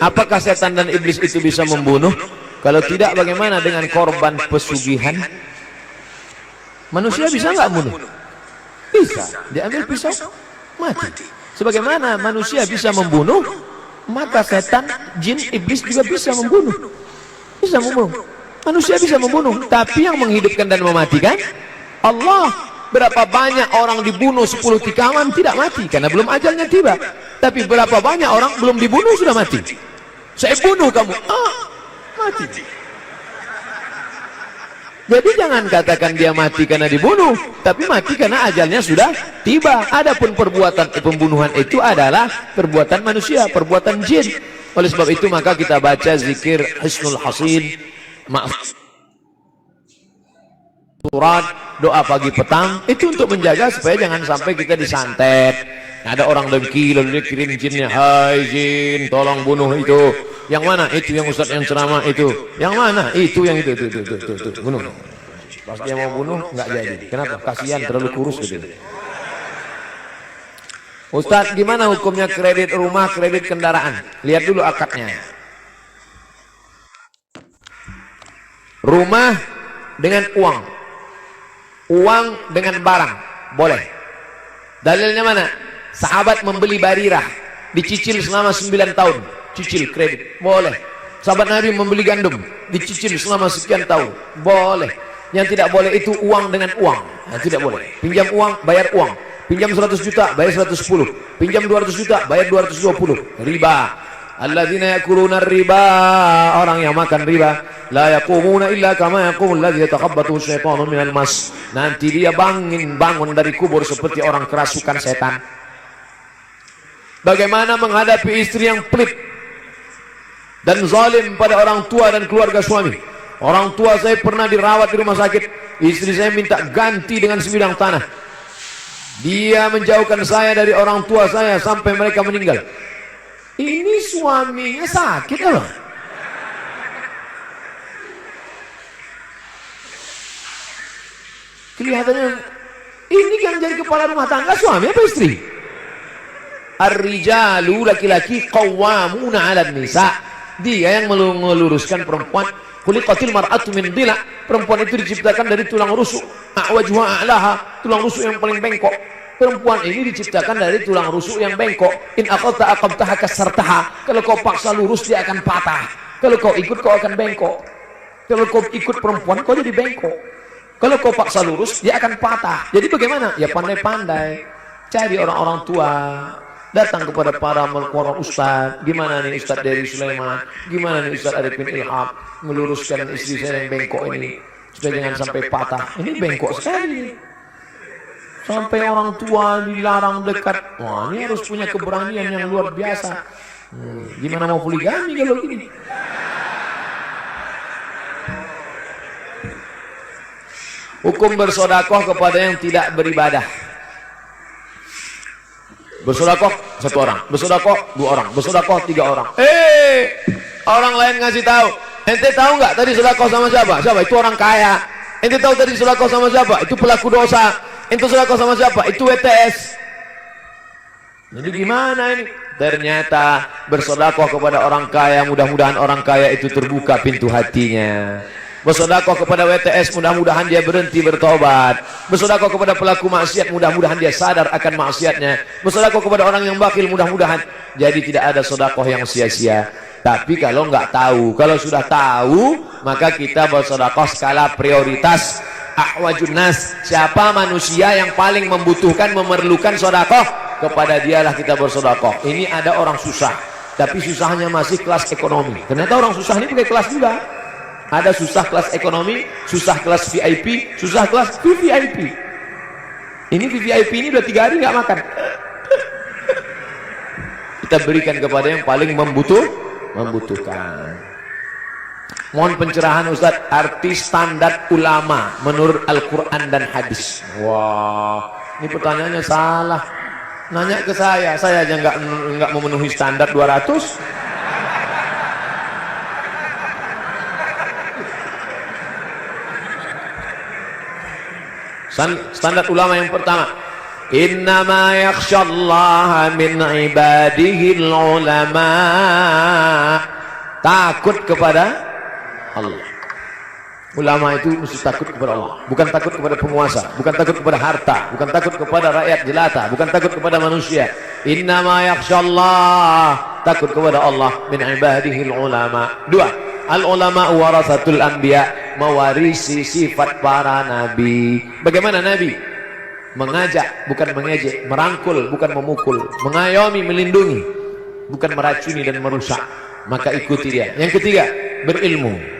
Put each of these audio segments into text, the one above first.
Apakah setan dan iblis itu bisa membunuh? Kalau tidak, bagaimana dengan korban pesugihan? Manusia bisa nggak bunuh? Bisa. Diambil pisau, mati. Sebagaimana manusia bisa membunuh, maka setan, jin, iblis juga bisa membunuh. Bisa membunuh. Manusia bisa membunuh, tapi yang menghidupkan dan mematikan Allah. Berapa banyak orang dibunuh 10 tikaman tidak mati karena belum ajalnya tiba. Tapi berapa banyak orang belum dibunuh sudah mati. Saya bunuh kamu, mati. Jadi jangan katakan dia mati karena dibunuh, tapi mati karena ajalnya sudah tiba. Adapun perbuatan pembunuhan itu adalah perbuatan manusia, perbuatan jin. Oleh sebab itu maka kita baca zikir Hisnul Hasin, surat, doa pagi petang, itu untuk menjaga supaya jangan sampai kita disantet. Ada orang dengki lalu dia kirim jinnya, hai jin tolong bunuh itu. Yang mana? Itu yang ustaz yang ceramah itu. Yang mana? Itu yang itu bunuh. Pas dia mau bunuh nggak jadi. Kenapa? Kasihan terlalu kurus gitu. Ustaz, gimana hukumnya kredit rumah, kredit kendaraan? Lihat dulu akadnya. Rumah dengan uang, uang dengan barang, boleh. Dalilnya mana? Sahabat membeli Barirah, dicicil selama 9 tahun, cicil kredit, boleh. Sahabat Nabi membeli gandum, dicicil selama sekian tahun, boleh. Yang tidak boleh itu uang dengan uang, tidak boleh. Pinjam uang, bayar uang. Pinjam 100 juta, bayar 110. Pinjam 200 juta, bayar 220. Riba. Alladzina yakuluna riba, orang yang makan riba, la yaqumuna illa kama yaqumul ladzi yatakhabbathu syaitanu minal mas. Nanti dia bangun dari kubur seperti orang kerasukan setan. Bagaimana menghadapi istri yang pelit dan zalim pada orang tua dan keluarga suami? Orang tua saya pernah dirawat di rumah sakit, istri saya minta ganti dengan sebidang tanah. Dia menjauhkan saya dari orang tua saya sampai mereka meninggal. Ini suaminya sakit apa? Kelihatannya ini yang jadi kepala rumah tangga suami apa istri? Ar-rijalu, laki-laki, qawwamuna 'alan nisa. Dia yang meluruskan perempuan. Khuliqatil mar'atu min dhila. Perempuan itu diciptakan dari tulang rusuk. A'wajuha a'laha, tulang rusuk yang paling bengkok. Perempuan ini diciptakan dari tulang rusuk yang bengkok. In aqalta aqamtaha kasartaha. Kalau kau paksa lurus dia akan patah. Kalau kau ikut kau akan bengkok. Kalau kau ikut perempuan kau jadi bengkok. Kalau kau paksa lurus dia akan patah. Jadi bagaimana? Ya pandai-pandai. Cari orang-orang tua. Datang kepada para ustaz. Gimana nih Ustaz dari Sulaiman? Gimana nih Ustaz Arifin Ilham? Meluruskan istri saya yang bengkok ini. Supaya jangan sampai patah. Ini bengkok sekali. Sampai orang tua dilarang dekat. Wah, ini harus punya keberanian yang luar biasa. Gimana mau poligami kalau gini? Hukum bersedekah kepada yang tidak beribadah. Bersedekah 1 orang, bersedekah 2 orang, bersedekah 3 orang. Orang lain ngasih tahu. Ente tahu nggak tadi sedekah sama siapa? Siapa? Itu orang kaya. Ente tahu tadi sedekah sama siapa? Itu pelaku dosa. Ente sedekah sama siapa? Itu WTS. Jadi gimana ini? Ternyata bersedekah kepada orang kaya, mudah-mudahan orang kaya itu terbuka pintu hatinya. Bersedekah kepada WTS, mudah-mudahan dia berhenti bertobat. Bersedekah kepada pelaku maksiat, mudah-mudahan dia sadar akan maksiatnya. Bersedekah kepada orang yang bakil, mudah-mudahan jadi tidak ada sedekah yang sia-sia. Tapi kalau nggak tahu, kalau sudah tahu, maka kita bersedekah skala prioritas. Ahwajun nas, siapa manusia yang paling membutuhkan, memerlukan sedekah, kepada dialah kita bersedekah. Ini ada orang susah, tapi susahnya masih kelas ekonomi. Ternyata orang susah ini pakai kelas juga. Ada susah kelas ekonomi, susah kelas VIP, susah kelas VVIP. Ini VVIP ini udah 3 hari nggak makan. Kita berikan kepada yang paling membutuhkan. Mohon pencerahan Ustaz, arti standar ulama menurut Al-Quran dan hadis. Wah, ini pertanyaannya salah. Nanya ke saya aja nggak memenuhi standar 200. Standar ulama yang pertama, Innama yakhshallaha min ibadihil ulama. Takut kepada Allah. Ulama itu mesti takut kepada Allah, bukan takut kepada penguasa, bukan takut kepada harta, bukan takut kepada rakyat jelata, bukan takut kepada manusia. Innama yakhshallah, takut kepada Allah min ibadihil ulama. Dua, al ulama warasatul anbiya, mewarisi sifat para nabi. Bagaimana nabi? Mengajak, bukan mengejek, merangkul, bukan memukul, mengayomi, melindungi, bukan meracuni dan merusak. Maka ikuti dia. Yang ketiga, berilmu.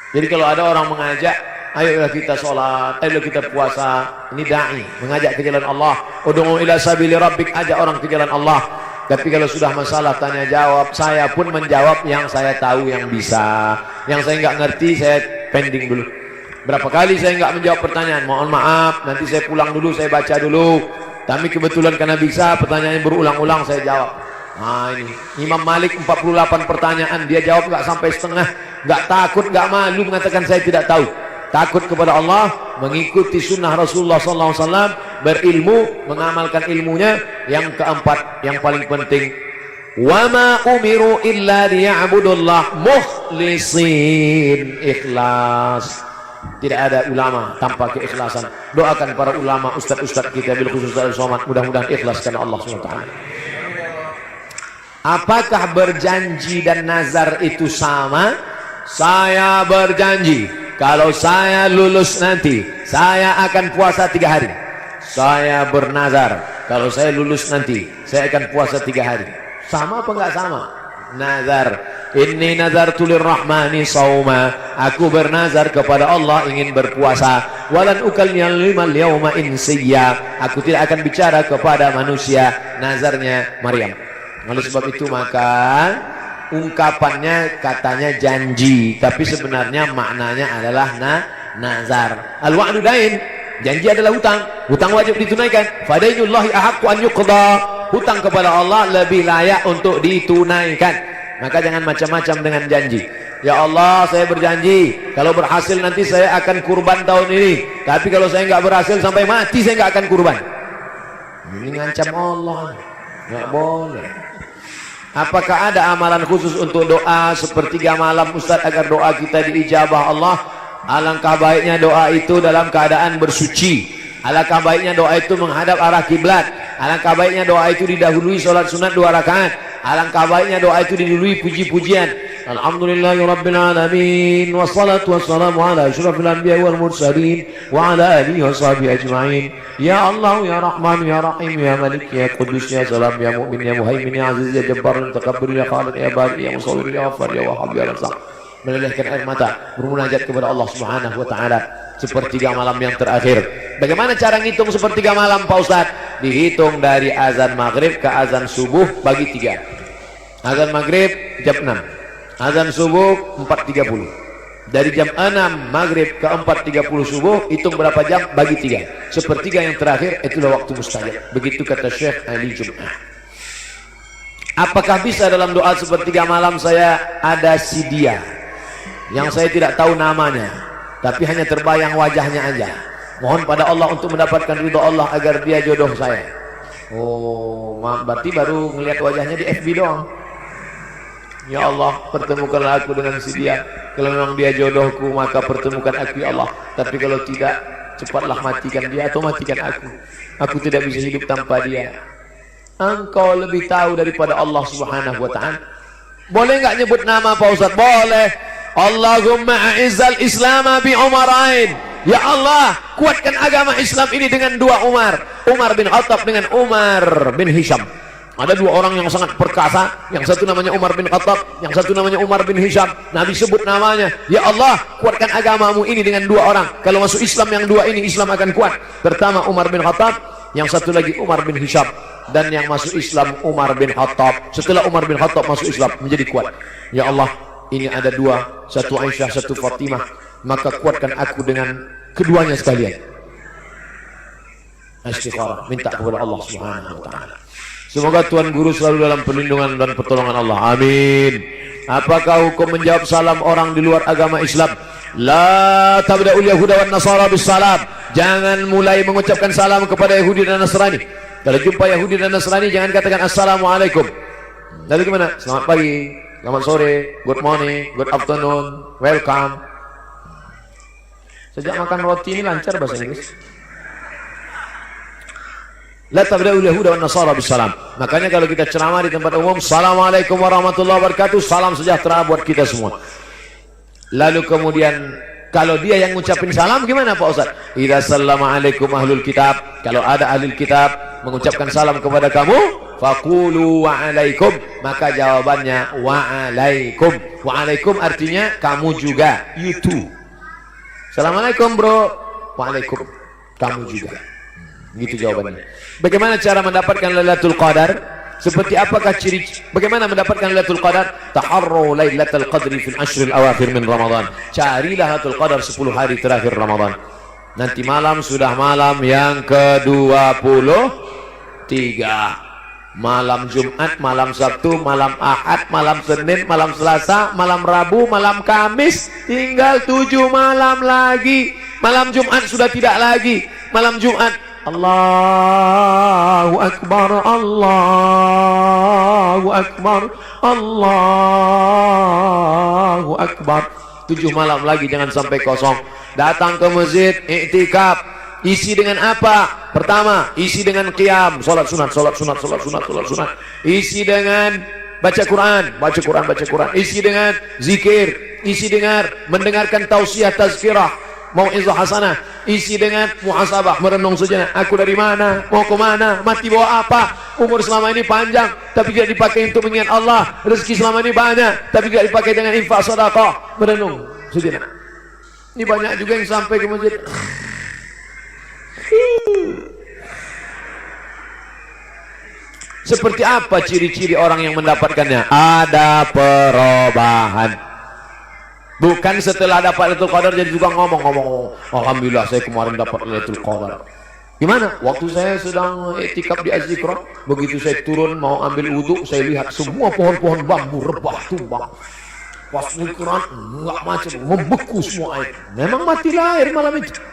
Jadi kalau ada orang mengajak, ayolah kita sholat, ayolah kita puasa, ini da'i, mengajak ke jalan Allah. Ud'u ila sabili rabbik, ajak orang ke jalan Allah. Tapi kalau sudah masalah tanya jawab, saya pun menjawab yang saya tahu, yang bisa. Yang saya nggak ngerti, saya pending dulu. Berapa kali saya nggak menjawab pertanyaan, mohon maaf, nanti saya pulang dulu, saya baca dulu. Tapi kebetulan karena bisa, pertanyaannya berulang-ulang saya jawab. Nah ini Imam Malik 48 pertanyaan dia jawab nggak sampai setengah, nggak takut, nggak malu mengatakan saya tidak tahu. Takut kepada Allah, mengikuti sunnah Rasulullah SAW, berilmu, mengamalkan ilmunya. Yang keempat, yang paling penting, wa ma umiru illa liya'budullah mukhlisin, ikhlas. Tidak ada ulama tanpa keikhlasan. Doakan para ulama, ustaz-ustaz kita, bil khusus al-somad, mudah-mudahan ikhlas karena Allah SWT. Apakah berjanji dan nazar itu sama? Saya berjanji kalau saya lulus nanti saya akan puasa 3 hari. Saya bernazar kalau saya lulus nanti saya akan puasa 3 hari. Sama apa enggak sama? Nazar. Inni nazartu lirrahmani sauma. Aku bernazar kepada Allah ingin berpuasa. Walan ukallimal yauma insiya. Aku tidak akan bicara kepada manusia. Nazarnya Maryam. Oleh sebab itu maka ungkapannya katanya janji, tapi sebenarnya maknanya adalah nazar. Al-wa'du dain, janji adalah hutang. Hutang wajib ditunaikan. Fadainullahi ahaqqu an yuqda. Hutang kepada Allah lebih layak untuk ditunaikan. Maka jangan macam-macam dengan janji. Ya Allah, saya berjanji kalau berhasil nanti saya akan kurban tahun ini. Tapi kalau saya nggak berhasil sampai mati saya nggak akan kurban. Ini ngancam Allah. Nggak boleh. Apakah ada amalan khusus untuk doa sepertiga malam Ustaz agar doa kita diijabah Allah? Alangkah baiknya doa itu dalam keadaan bersuci. Alangkah baiknya doa itu menghadap arah kiblat. Alangkah baiknya doa itu didahului sholat sunat 2 rakaat. Alangkah baiknya doa itu didahului puji-pujian. Alhamdulillahirabbil alamin wassalatu wassalamu ala asyrafil anbiya wal mursalin wa ala alihi washabihi ajmain. Ya Allah ya Rahman ya Rahim ya Malik ya Qudus ya Salam ya Mu'min ya Muhaimin ya Aziz ya Jabbar ya Takabbir ya Khalid ya Bari ya Musawwir ya Ghaffar ya Wahhab ya Razzaq. Melelehkan air mata bermunajat kepada Allah Subhanahu wa taala sepertiga malam yang terakhir. Bagaimana cara ngitung sepertiga malam Pak Ustaz? Dihitung dari azan maghrib ke azan subuh bagi 3. Azan maghrib jam 6, azan subuh 4.30. Dari jam 6 maghrib ke 4.30 subuh, hitung berapa jam bagi 3. Sepertiga yang terakhir itulah waktu mustajab. Begitu kata Syekh Ali Jum'ah. Apakah bisa dalam doa sepertiga malam saya ada si dia yang saya tidak tahu namanya, tapi hanya terbayang wajahnya aja. Mohon pada Allah untuk mendapatkan ridho Allah agar dia jodoh saya. Oh, berarti baru ngelihat wajahnya di FB doang. Ya Allah, pertemukanlah aku dengan si dia. Kalau memang dia jodohku, maka pertemukan aku ya Allah. Tapi kalau tidak, cepatlah matikan dia atau matikan aku. Aku tidak bisa hidup tanpa dia. Engkau lebih tahu daripada Allah Subhanahu wa ta'ala. Boleh nggak nyebut nama Pak Ustaz? Boleh. Allahumma a'izzal islama bi Umarain. Ya Allah, kuatkan agama Islam ini dengan 2 Umar. Umar bin Khattab dengan Umar bin Hisham. Ada 2 orang yang sangat perkasa, yang satu namanya Umar bin Khattab, yang satu namanya Umar bin Hisham. Nabi sebut namanya. Ya Allah, kuatkan agamamu ini dengan 2 orang. Kalau masuk Islam yang 2 ini, Islam akan kuat. Pertama Umar bin Khattab, yang satu lagi Umar bin Hisham. Dan yang masuk Islam Umar bin Khattab. Setelah Umar bin Khattab masuk Islam, menjadi kuat. Ya Allah, ini ada 2, satu Aisyah, satu Fatimah. Maka kuatkan aku dengan keduanya sekalian. Istikharah, minta kepada Allah Subhanahu wa ta'ala. Semoga Tuan Guru selalu dalam perlindungan dan pertolongan Allah. Amin. Apakah hukum menjawab salam orang di luar agama Islam? La tabda'ul yahuda wan nasara bis salam. Jangan mulai mengucapkan salam kepada Yahudi dan Nasrani. Kalau jumpa Yahudi dan Nasrani jangan katakan assalamualaikum. Lalu gimana? Selamat pagi, selamat sore, good morning, good afternoon, welcome. Sejak makan roti ini lancar bahasa Inggris. La tabda'ul yahuda wan nasara bisalam. Makanya kalau kita ceramah di tempat umum, assalamualaikum warahmatullahi wabarakatuh, salam sejahtera buat kita semua. Lalu kemudian kalau dia yang ngucapin salam gimana Pak Ustaz? Idza sallama alaikum ahlul kitab. Kalau ada ahlul kitab mengucapkan salam kepada kamu, faqulu wa alaikum, maka jawabannya wa alaikum. Wa alaikum artinya kamu juga, you too. Assalamualaikum bro. Waalaikum, kamu juga. Gitu jawabannya. Bagaimana cara mendapatkan Lailatul Qadar? Seperti apakah ciri? Bagaimana mendapatkan Lailatul Qadar? Taharru Lailatul Qadri fil ashril awakhir min Ramadan. Carilah Lailatul Qadar 10 hari terakhir Ramadan. Nanti malam sudah malam yang ke-23. Malam Jumat, malam Sabtu, malam Ahad, malam Senin, malam Selasa, malam Rabu, malam Kamis. Tinggal 7 malam lagi. Malam Jumat sudah tidak lagi. Malam Jumat Allahu Akbar, Allahu Akbar, Allahu Akbar. 7 malam lagi, jangan sampai kosong. Datang ke masjid, iktikaf. Isi dengan apa? Pertama, isi dengan qiyam, salat sunat, salat sunat, salat sunat, salat sunat. Isi dengan baca Quran, baca Quran, baca Quran. Isi dengan zikir, isi dengan mendengarkan tausiah tazkirah, mau'izah hasanah. Isi dengan muhasabah, merenung sejenak. Aku dari mana? Mau ke mana? Mati bawa apa? Umur selama ini panjang tapi tidak dipakai untuk mengingat Allah. Rezeki selama ini banyak tapi tidak dipakai dengan infak sedekah. Merenung sejenak. Ini banyak juga yang sampai ke masjid. Seperti apa ciri-ciri orang yang mendapatkannya? Ada perubahan. Bukan setelah dapat Lailatul Qadar jadi juga ngomong-ngomong, alhamdulillah saya kemarin dapat Lailatul Qadar. Gimana? Waktu saya sedang iktikaf di Az-Zikra, begitu saya turun mau ambil wudhu, saya lihat semua pohon-pohon bambu rebah tumbang. Pas Quran enggak macam membeku semua air. Memang matilah air malam itu.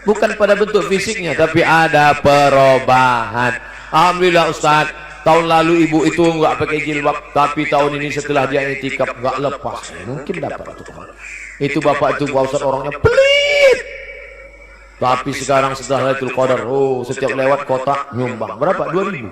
Bukan pada bentuk fisiknya, tapi ada perubahan. Alhamdulillah Ustaz, tahun lalu ibu itu enggak pakai jilbab, tapi tahun ini setelah dia iktikaf enggak lepas. Mungkin dapat itu. Itu bapak itu Pak Ustaz orangnya pelit. Tapi sekarang setelah Lailatul Qadar, oh setiap lewat kota nyumbang. Berapa? 2.000.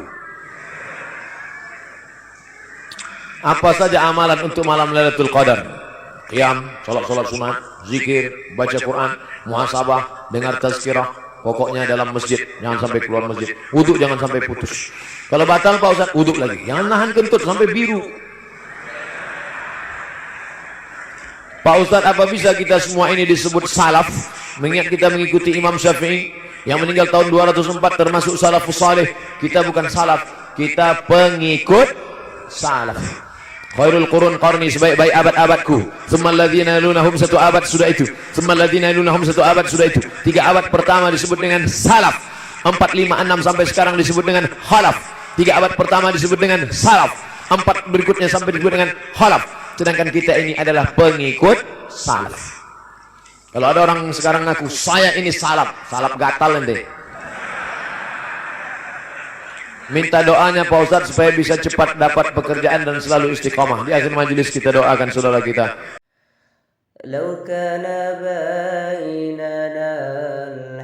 Apa saja amalan untuk malam Lailatul Qadar? Qiyam, salat sunat, zikir, baca Quran, muhasabah, dengar tazkirah. Pokoknya dalam masjid, jangan sampai keluar masjid. Wudhu jangan sampai putus. Kalau batal Pak Ustaz, wudhu lagi. Jangan nahan kentut sampai biru. Pak Ustaz, apa bisa kita semua ini disebut salaf? Mengingat kita mengikuti Imam Syafi'i yang meninggal tahun 204 termasuk salafus salih. Kita bukan salaf, kita pengikut salaf. Khairul qurun qarni, sebaik-baik abad-abadku. Tsummal ladzina yalunahum, satu abad sudah itu. Tsummal ladzina yalunahum, satu abad sudah itu. 3 abad pertama disebut dengan salaf. 4, 5, 6 sampai sekarang disebut dengan khalaf. 3 abad pertama disebut dengan salaf. 4 berikutnya sampai disebut dengan khalaf. Sedangkan kita ini adalah pengikut salaf. Kalau ada orang sekarang ngaku saya ini salaf, salaf gatal ente. Minta doanya Pak Ustadz supaya bisa cepat dapat pekerjaan dan selalu istiqomah. Di akhir majelis kita doakan saudara kita. Lau kana bainana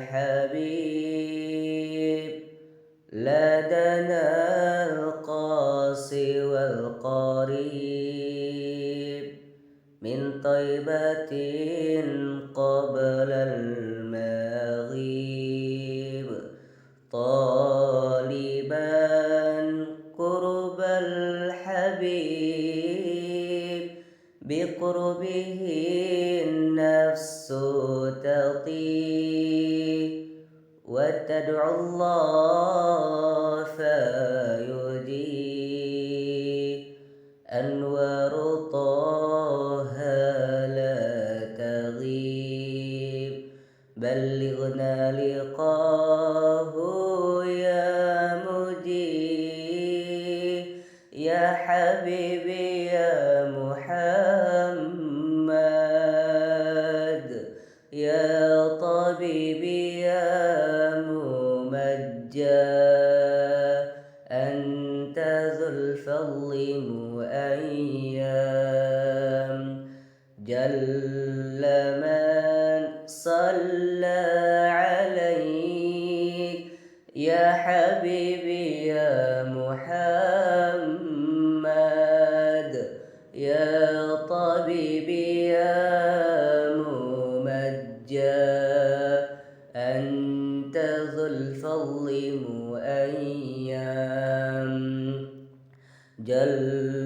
al-habib ladana al-qasi wal-qarib min taibatin qabla al-maghib طالبا قرب الحبيب بقربه النفس تطيب وتدعو الله فيجيب أنوار طه لا تغيب بلغنا لقاه يا مجيب يا حبيبي يا محمد يا الفضل مؤيام جل من صلى عليك يا حبيبي يا محمد يا طبيبي يا ممجد أنت ذو الفضل مؤيام جل